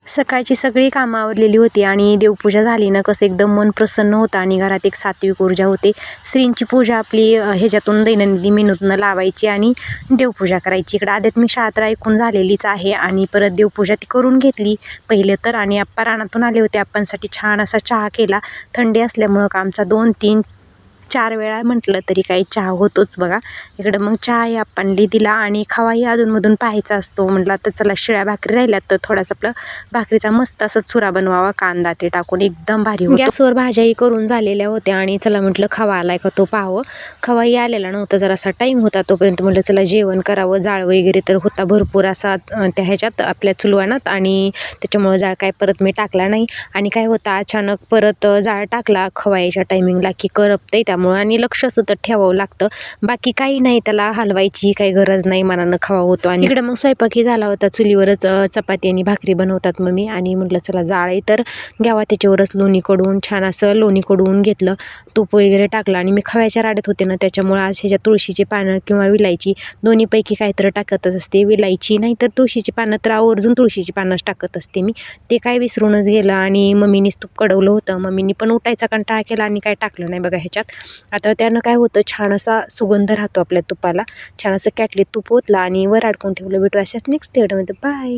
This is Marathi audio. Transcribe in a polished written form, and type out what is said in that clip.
सकाळची सगळी कामं आवरलेली होती आणि देवपूजा झाली ना, कसं एकदम मन प्रसन्न होतं आणि घरात एक सात्विक ऊर्जा होते. श्रींची पूजा आपली ह्याच्यातून दैनंदिन मेनूतनं लावायची आणि देवपूजा करायची. इकडं आध्यात्मिक शाळा तर ऐकून झालेलीच आहे आणि परत देवपूजा ती करून घेतली पहिले तर. आणि आप्पा रानातून आले होते, आप्पांसाठी छान असा चहा केला. थंडी असल्यामुळं का आमचा 2, 3, 4 वेळा म्हटलं तरी काही चहा होतोच बघा. इकडं मग चहाही आप्पांनी दिला आणि खवाही अधूनमधून पाहायचा असतो. म्हटलं तर चला शिळ्या भाकरी राहिल्यात तर थोडासा आपलं भाकरीचा मस्त असा चुरा बनवावा, कांदा ते टाकून एकदम भारी होतो. गॅसवर भाज्याही करून झालेल्या होत्या आणि चला म्हटलं खवा आलाय का तो पाहावं. खवाही आलेला नव्हता, जरासा टाईम होता तोपर्यंत म्हटलं चला जेवण करावं. जाळ वगैरे तर होता भरपूर असा त्या ह्याच्यात आपल्या चुलवानात आणि त्याच्यामुळं जाळ काय परत मी टाकला नाही. आणि काय होतं अचानक परत जाळ टाकला खवायच्या टायमिंगला की करपतंय, त्यामुळं आणि लक्ष सतत ठेवावं लागतं. बाकी काही नाही, त्याला हलवायची काही गरज नाही, मनानं खवा होतो. आणि इकडे मग स्वयंपाकही झाला होता. चुलीवरच चपाती आणि भाकरी बनवतात मम्मी आणि म्हटलं चला जाळ आहे तर घ्यावा. त्याच्यावरच लोणी कडवून छान असं लोणी कडवून घेतलं, तूप वगैरे टाकलं आणि मी खव्याच्या राड्यात होते ना, त्याच्यामुळं आज ह्याच्या तुळशीची पानं किंवा विलायची दोन्हीपैकी काहीतरी टाकतच असते. विलायची नाही तर तुळशीची पानं, तर आवर्जून तुळशीची पानंच टाकत असते मी. ते काय विसरूनच गेलं आणि मम्मीनीच तूप कडवलं होतं. मम्मीनी पण उठायचा कंटाळा केला आणि काय टाकलं नाही बघा ह्याच्यात. आता त्यानं काय होतं, छान असा सुगंध राहतो आपल्या तुपाला. छान असं कॅटलीत तूप ओतलं आणि वर अडकून ठेवलं. भेटू अशाच नेक्स्ट व्हिडिओमध्ये. बाय.